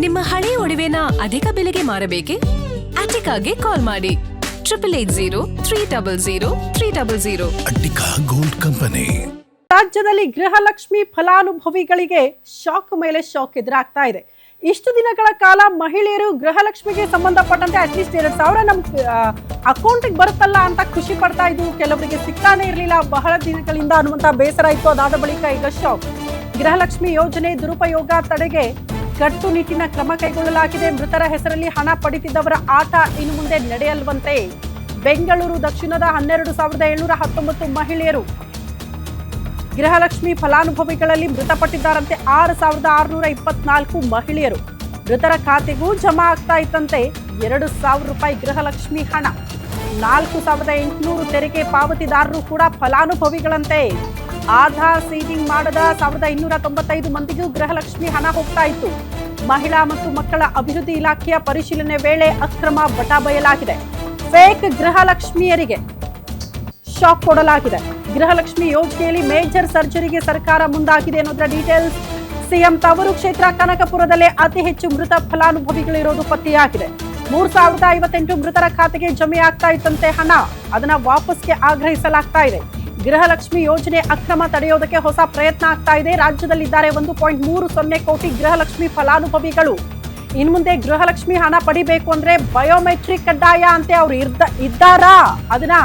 ನಿಮ್ಮ ಹಳೆಯ ಒಡವೆನ ಅಧಿಕ ಬೆಲೆಗೆ ಮಾರಬೇಕೆ? ಅಟಿಕಾಗೆ ಕಾಲ್ ಮಾಡಿ 8803000300. Attica gold company. ರಾಜ್ಯದಲ್ಲಿ ಗೃಹಲಕ್ಷ್ಮಿ ಫಲಾನುಭವಿಗಳಿಗೆ ಶಾಕ್ ಮೇಲೆ ಶಾಕ್ ಎದುರಾಗ್ತಾ ಇದೆ. ಇಷ್ಟು ದಿನಗಳ ಕಾಲ ಮಹಿಳೆಯರು ಗೃಹಲಕ್ಷ್ಮಿಗೆ ಸಂಬಂಧಪಟ್ಟಂತೆ ಅಟ್ಲೀಸ್ಟ್ 2,000 ನಮ್ಮ ಅಕೌಂಟಿಗೆ ಬರುತ್ತಲ್ಲ ಅಂತ ಖುಷಿ ಪಡ್ತಾ ಇದ್ವು. ಕೆಲವರಿಗೆ ಸಿಗ್ತಾನೆ ಇರಲಿಲ್ಲ ಬಹಳ ದಿನಗಳಿಂದ ಅನ್ನುವಂಥ ಬೇಸರ ಇತ್ತು. ಅದಾದ ಬಳಿಕ ಈಗ ಶಾಕ್. ಗೃಹಲಕ್ಷ್ಮಿ ಯೋಜನೆ ದುರುಪಯೋಗ ತಡೆಗೆ ಕಟ್ಟುನಿಟ್ಟಿನ ಕ್ರಮ ಕೈಗೊಳ್ಳಲಾಗಿದೆ. ಮೃತರ ಹೆಸರಲ್ಲಿ ಹಣ ಪಡೆದಿದ್ದವರ ಆಟ ಇನ್ನು ಮುಂದೆ ನಡೆಯಲ್ವಂತೆ. ಬೆಂಗಳೂರು ದಕ್ಷಿಣದ 12,719 ಮಹಿಳೆಯರು ಗೃಹಲಕ್ಷ್ಮಿ ಫಲಾನುಭವಿಗಳಲ್ಲಿ ಮೃತಪಟ್ಟಿದ್ದಾರಂತೆ. 6,624 ಮಹಿಳೆಯರು ಮೃತರ ಖಾತೆಗೂ ಜಮಾ ಆಗ್ತಾ ಇತ್ತಂತೆ 2,000 ರೂಪಾಯಿ ಗೃಹಲಕ್ಷ್ಮಿ ಹಣ. 4,800 ತೆರಿಗೆ ಪಾವತಿದಾರರು ಕೂಡ ಫಲಾನುಭವಿಗಳಂತೆ. ಆಧಾರ್ ಸೀಡಿಂಗ್ ಮಾಡದ 1,295 ಮಂದಿಗೂ ಗೃಹಲಕ್ಷ್ಮಿ ಹಣ ಹೋಗ್ತಾ ಇತ್ತು. ಮಹಿಳಾ ಮತ್ತು ಮಕ್ಕಳ ಅಭಿವೃದ್ಧಿ ಇಲಾಖೆಯ ಪರಿಶೀಲನೆ ವೇಳೆ ಅಕ್ರಮ ಬಯಲಾಗಿದೆ. ಫೇಕ್ ಗೃಹಲಕ್ಷ್ಮಿಯರಿಗೆ ಶಾಕ್ ಕೊಡಲಾಗಿದೆ. ಗೃಹಲಕ್ಷ್ಮಿ ಯೋಜನೆಯಲ್ಲಿ ಮೇಜರ್ ಸರ್ಜರಿಗೆ ಸರ್ಕಾರ ಮುಂದಾಗಿದೆ ಅನ್ನೋದರ ಡೀಟೇಲ್ಸ್. ಸಿಎಂ ತವರು ಕ್ಷೇತ್ರ ಕನಕಪುರದಲ್ಲೇ ಅತಿ ಹೆಚ್ಚು ಮೃತ ಫಲಾನುಭವಿಗಳಿರೋದು ಪತ್ತೆಯಾಗಿದೆ. 3,058 ಮೃತರ ಖಾತೆಗೆ ಜಮೆ ಆಗ್ತಾ ಇತ್ತಂತೆ ಹಣ. ಅದನ್ನ ವಾಪಸ್ಗೆ ಆಗ್ರಹಿಸಲಾಗ್ತಾ ಇದೆ. ಗೃಹಲಕ್ಷ್ಮಿ ಯೋಜನೆ ಅಕ್ರಮ ತಡೆಯೋದಕ್ಕೆ ಹೊಸ ಪ್ರಯತ್ನ ಆಗ್ತಾ ಇದೆ. ರಾಜ್ಯದಲ್ಲಿದ್ದಾರೆ 1.30 ಕೋಟಿ ಗೃಹಲಕ್ಷ್ಮಿ ಫಲಾನುಭವಿಗಳು. ಇನ್ನು ಮುಂದೆ ಗೃಹಲಕ್ಷ್ಮಿ ಹಣ ಪಡಿಬೇಕು ಅಂದ್ರೆ ಬಯೋಮೆಟ್ರಿಕ್ ಕಡ್ಡಾಯ ಅಂತೆ. ಅವ್ರು ಇದ್ದಾರಾ ಅದನ್ನ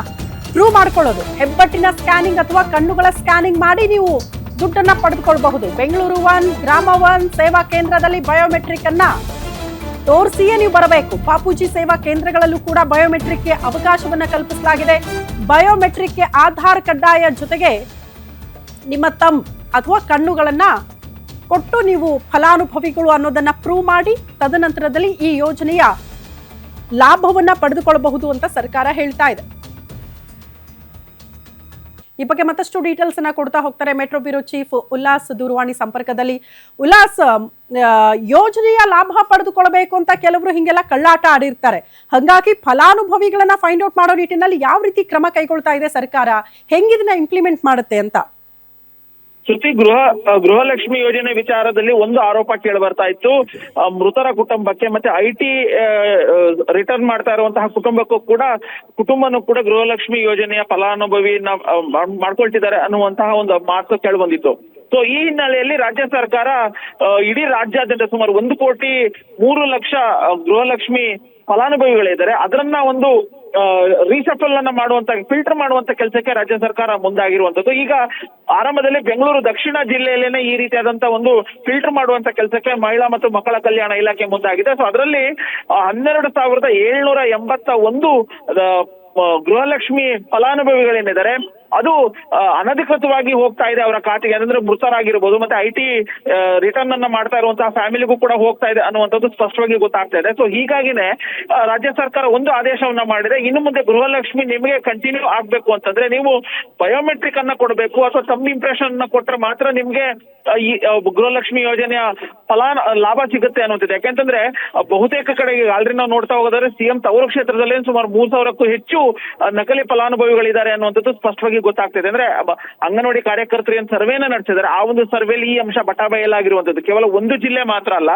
ಪ್ರೂವ್ ಮಾಡ್ಕೊಳ್ಳೋದು. ಹೆಬ್ಬಟ್ಟಿನ ಸ್ಕ್ಯಾನಿಂಗ್ ಅಥವಾ ಕಣ್ಣುಗಳ ಸ್ಕ್ಯಾನಿಂಗ್ ಮಾಡಿ ನೀವು ದುಡ್ಡನ್ನ ಪಡೆದುಕೊಳ್ಬಹುದು. ಬೆಂಗಳೂರು 1 ಗ್ರಾಮ 1 ಸೇವಾ ಕೇಂದ್ರದಲ್ಲಿ ಬಯೋಮೆಟ್ರಿಕ್ ಅನ್ನ ತೋರಿಸಿಯೇ ನೀವು ಬರಬೇಕು. ಬಾಪೂಜಿ ಸೇವಾ ಕೇಂದ್ರಗಳಲ್ಲೂ ಕೂಡ ಬಯೋಮೆಟ್ರಿಕ್ಗೆ ಅವಕಾಶವನ್ನ ಕಲ್ಪಿಸಲಾಗಿದೆ. ಬಯೋಮೆಟ್ರಿಕ್ಗೆ ಆಧಾರ್ ಕಡ್ಡಾಯ ಜೊತೆಗೆ ನಿಮ್ಮ ತಮ್ ಅಥವಾ ಕಣ್ಣುಗಳನ್ನ ಕೊಟ್ಟು ನೀವು ಫಲಾನುಭವಿಗಳು ಅನ್ನೋದನ್ನ ಪ್ರೂವ್ ಮಾಡಿ ತದನಂತರದಲ್ಲಿ ಈ ಯೋಜನೆಯ ಲಾಭವನ್ನ ಪಡೆದುಕೊಳ್ಳಬಹುದು ಅಂತ ಸರ್ಕಾರ ಹೇಳ್ತಾ ಇದೆ. ಈ ಬಗ್ಗೆ ಮತ್ತಷ್ಟು ಡೀಟೇಲ್ಸ್ ಅನ್ನ ಕೊಡ್ತಾ ಹೋಗ್ತಾರೆ ಮೆಟ್ರೋ ಬ್ಯೂರೋ ಚೀಫ್ ಉಲ್ಲಾಸ್ ದೂರವಾಣಿ ಸಂಪರ್ಕದಲ್ಲಿ. ಉಲ್ಲಾಸ್, ಯೋಜನೆಯ ಲಾಭ ಪಡೆದುಕೊಳ್ಳಬೇಕು ಅಂತ ಕೆಲವರು ಹಿಂಗೆಲ್ಲ ಕಳ್ಳಾಟ ಆಡಿರ್ತಾರೆ. ಹಾಗಾಗಿ ಫಲಾನುಭವಿಗಳನ್ನ ಫೈಂಡ್ ಔಟ್ ಮಾಡೋ ನಿಟ್ಟಿನಲ್ಲಿ ಯಾವ ರೀತಿ ಕ್ರಮ ಕೈಗೊಳ್ತಾ ಇದೆ ಸರ್ಕಾರ, ಹೆಂಗಿದನ್ನ ಇಂಪ್ಲಿಮೆಂಟ್ ಮಾಡುತ್ತೆ ಅಂತ? ಶ್ರುತಿ, ಗೃಹಲಕ್ಷ್ಮಿ ಯೋಜನೆ ವಿಚಾರದಲ್ಲಿ ಒಂದು ಆರೋಪ ಕೇಳಿ ಬರ್ತಾ ಇತ್ತು. ಮೃತರ ಕುಟುಂಬಕ್ಕೆ ಮತ್ತೆ IT ರಿಟರ್ನ್ ಮಾಡ್ತಾ ಇರುವಂತಹ ಕುಟುಂಬನೂ ಕೂಡ ಗೃಹಲಕ್ಷ್ಮಿ ಯೋಜನೆಯ ಫಲಾನುಭವಿನ ಮಾಡ್ಕೊಳ್ತಿದ್ದಾರೆ ಅನ್ನುವಂತಹ ಒಂದು ಮಾತು ಕೇಳಿ ಬಂದಿತ್ತು. ಸೊ ಈ ಹಿನ್ನೆಲೆಯಲ್ಲಿ ರಾಜ್ಯ ಸರ್ಕಾರ ಇಡೀ ರಾಜ್ಯಾದ್ಯಂತ ಸುಮಾರು 1,03,00,000 ಗೃಹಲಕ್ಷ್ಮಿ ಫಲಾನುಭವಿಗಳಿದ್ದಾರೆ. ಅದನ್ನ ಒಂದು ರೀಸಫಲ್ ಅನ್ನ ಮಾಡುವಂತ ಫಿಲ್ಟರ್ ಮಾಡುವಂತ ಕೆಲಸಕ್ಕೆ ರಾಜ್ಯ ಸರ್ಕಾರ ಮುಂದಾಗಿರುವಂತದ್ದು. ಈಗ ಆರಂಭದಲ್ಲಿ ಬೆಂಗಳೂರು ದಕ್ಷಿಣ ಜಿಲ್ಲೆಯಲ್ಲೇನೆ ಈ ರೀತಿಯಾದಂತ ಒಂದು ಫಿಲ್ಟರ್ ಮಾಡುವಂತ ಕೆಲಸಕ್ಕೆ ಮಹಿಳಾ ಮತ್ತು ಮಕ್ಕಳ ಕಲ್ಯಾಣ ಇಲಾಖೆ ಮುಂದಾಗಿದೆ. ಸೊ ಅದರಲ್ಲಿ 12,781 ಗೃಹಲಕ್ಷ್ಮಿ ಫಲಾನುಭವಿಗಳೇನಿದ್ದಾರೆ ಅದು ಅನಧಿಕೃತವಾಗಿ ಹೋಗ್ತಾ ಇದೆ ಅವರ ಖಾತೆಗೆ. ಅಂದ್ರೆ ಮೃತರಾಗಿರ್ಬೋದು ಮತ್ತೆ IT ರಿಟರ್ನ್ ಅನ್ನ ಮಾಡ್ತಾ ಇರುವಂತಹ ಫ್ಯಾಮಿಲಿಗೂ ಕೂಡ ಹೋಗ್ತಾ ಇದೆ ಅನ್ನುವಂಥದ್ದು ಸ್ಪಷ್ಟವಾಗಿ ಗೊತ್ತಾಗ್ತಾ ಇದೆ. ಸೊ ಹೀಗಾಗಿನೇ ರಾಜ್ಯ ಸರ್ಕಾರ ಒಂದು ಆದೇಶವನ್ನ ಮಾಡಿದೆ. ಇನ್ನು ಮುಂದೆ ಗೃಹಲಕ್ಷ್ಮಿ ನಿಮಗೆ ಕಂಟಿನ್ಯೂ ಆಗ್ಬೇಕು ಅಂತಂದ್ರೆ ನೀವು ಬಯೋಮೆಟ್ರಿಕ್ ಅನ್ನ ಕೊಡಬೇಕು ಅಥವಾ ತಮ್ಮ ಇಂಪ್ರೆಷನ್ ಅನ್ನ ಕೊಟ್ರೆ ಮಾತ್ರ ನಿಮ್ಗೆ ಈ ಗೃಹಲಕ್ಷ್ಮಿ ಯೋಜನೆಯ ಲಾಭ ಸಿಗುತ್ತೆ ಅನ್ನುವಂಥದ್ದು. ಯಾಕೆಂತಂದ್ರೆ ಬಹುತೇಕ ಕಡೆಗೆ ಆಲ್ರೆಡಿ ನಾವು ನೋಡ್ತಾ ಹೋಗೋದಾದ್ರೆ ಸಿಎಂ ತವರು ಕ್ಷೇತ್ರದಲ್ಲಿ ಸುಮಾರು 3,000ಕ್ಕೂ ಹೆಚ್ಚು ನಕಲಿ ಫಲಾನುಭವಿಗಳಿದ್ದಾರೆ ಅನ್ನುವಂಥದ್ದು ಸ್ಪಷ್ಟವಾಗಿ ಗೊತ್ತಾಗ್ತಿದೆ. ಅಂದ್ರೆ ಅಂಗನವಾಡಿ ಕಾರ್ಯಕರ್ತರು ಏನ್ ಸರ್ವೇನ ನಡೆಸಿದ್ದಾರೆ ಆ ಒಂದು ಸರ್ವೆಲಿ ಈ ಅಂಶ ಬಯಲಾಗಿರುವಂತದ್ದು. ಕೇವಲ ಒಂದು ಜಿಲ್ಲೆ ಮಾತ್ರ ಅಲ್ಲ,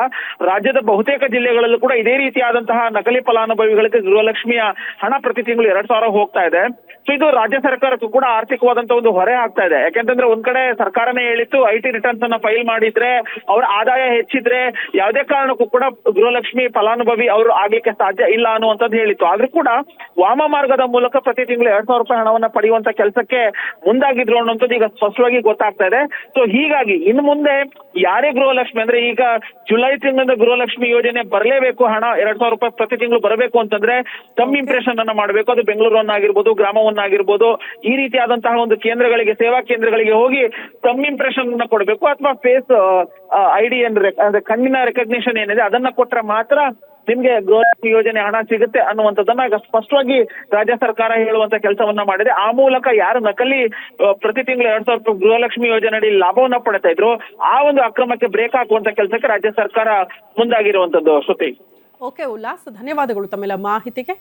ರಾಜ್ಯದ ಬಹುತೇಕ ಜಿಲ್ಲೆಗಳಲ್ಲೂ ಕೂಡ ಇದೇ ರೀತಿಯಾದಂತಹ ನಕಲಿ ಫಲಾನುಭವಿಗಳಿಗೆ ಗೃಹಲಕ್ಷ್ಮಿಯ ಹಣ ಪ್ರತಿ ತಿಂಗಳು 2,000 ಹೋಗ್ತಾ ಇದೆ. ಸೊ ಇದು ರಾಜ್ಯ ಸರ್ಕಾರಕ್ಕೂ ಕೂಡ ಆರ್ಥಿಕವಾದಂತಹ ಒಂದು ಹೊರೆ ಆಗ್ತಾ ಇದೆ. ಯಾಕೆಂತಂದ್ರೆ ಒಂದ್ ಕಡೆ ಸರ್ಕಾರನೇ ಹೇಳಿತ್ತು IT ರಿಟರ್ನ್ಸ್ ಅನ್ನ ಫೈಲ್ ಮಾಡಿದ್ರೆ ಅವ್ರ ಆದಾಯ ಹೆಚ್ಚಿದ್ರೆ ಯಾವುದೇ ಕಾರಣಕ್ಕೂ ಕೂಡ ಗೃಹಲಕ್ಷ್ಮಿ ಫಲಾನುಭವಿ ಅವರು ಆಗ್ಲಿಕ್ಕೆ ಸಾಧ್ಯ ಇಲ್ಲ ಅನ್ನುವಂಥದ್ದು ಹೇಳಿತ್ತು. ಆದ್ರೂ ಕೂಡ ವಾಮ ಮಾರ್ಗದ ಮೂಲಕ ಪ್ರತಿ ತಿಂಗಳು 2,000 ರೂಪಾಯಿ ಹಣವನ್ನ ಪಡೆಯುವಂತ ಕೆಲಸಕ್ಕೆ ಮುಂದಾಗಿದ್ರು ಅನ್ನೋಂಥದ್ದು ಈಗ ಸ್ಪಷ್ಟವಾಗಿ ಗೊತ್ತಾಗ್ತಾ ಇದೆ. ಸೊ ಹೀಗಾಗಿ ಇನ್ನು ಮುಂದೆ ಯಾರೇ ಗೃಹಲಕ್ಷ್ಮಿ ಅಂದ್ರೆ ಈಗ ಜುಲೈ ತಿಂಗಳಿಂದ ಗೃಹಲಕ್ಷ್ಮಿ ಯೋಜನೆ ಬರಲೇಬೇಕು, ಹಣ 2,000 ರೂಪಾಯಿ ಪ್ರತಿ ತಿಂಗಳು ಬರಬೇಕು ಅಂತಂದ್ರೆ ತಮ್ಮ ಇಂಪ್ರೆಷನ್ ಅನ್ನ ಮಾಡಬೇಕು. ಅದು ಬೆಂಗಳೂರನ್ನಾಗಿರ್ಬೋದು, ಗ್ರಾಮವನ್ನಾಗಿರ್ಬೋದು, ಈ ರೀತಿಯಾದಂತಹ ಒಂದು ಕೇಂದ್ರಗಳಿಗೆ, ಸೇವಾ ಕೇಂದ್ರಗಳಿಗೆ ಹೋಗಿ ತಮ್ಮ ಇಂಪ್ರೆಷನ್ ಅನ್ನ ಕೊಡಬೇಕು. ಅಥವಾ ಫೇಸ್ ID ಅಂದ್ರೆ ಕಣ್ಣಿನ ರೆಕಗ್ನಿಷನ್ ಏನಿದೆ ಅದನ್ನ ಕೊಟ್ರೆ ಮಾತ್ರ ನಿಮ್ಗೆ ಗೃಹಲಕ್ಷ್ಮಿ ಯೋಜನೆ ಹಣ ಸಿಗುತ್ತೆ ಅನ್ನುವಂಥದ್ದನ್ನ ಈಗ ಸ್ಪಷ್ಟವಾಗಿ ರಾಜ್ಯ ಸರ್ಕಾರ ಹೇಳುವಂತ ಕೆಲಸವನ್ನ ಮಾಡಿದೆ. ಆ ಮೂಲಕ ಯಾರು ನಕಲಿ ಪ್ರತಿ ತಿಂಗಳು 2,000 ರೂಪಾಯಿ ಗೃಹಲಕ್ಷ್ಮಿ ಯೋಜನೆ ಅಡಿ ಲಾಭವನ್ನ ಪಡ್ತಾ ಇದ್ರು ಆ ಒಂದು ಅಕ್ರಮಕ್ಕೆ ಬ್ರೇಕ್ ಹಾಕುವಂತ ಕೆಲಸಕ್ಕೆ ರಾಜ್ಯ ಸರ್ಕಾರ ಮುಂದಾಗಿರುವಂತದ್ದು. ಶ್ರುತಿ. ಓಕೆ ಉಲ್ಲಾಸ್, ಧನ್ಯವಾದಗಳು ತಮ್ಮೆಲ್ಲ ಮಾಹಿತಿಗೆ.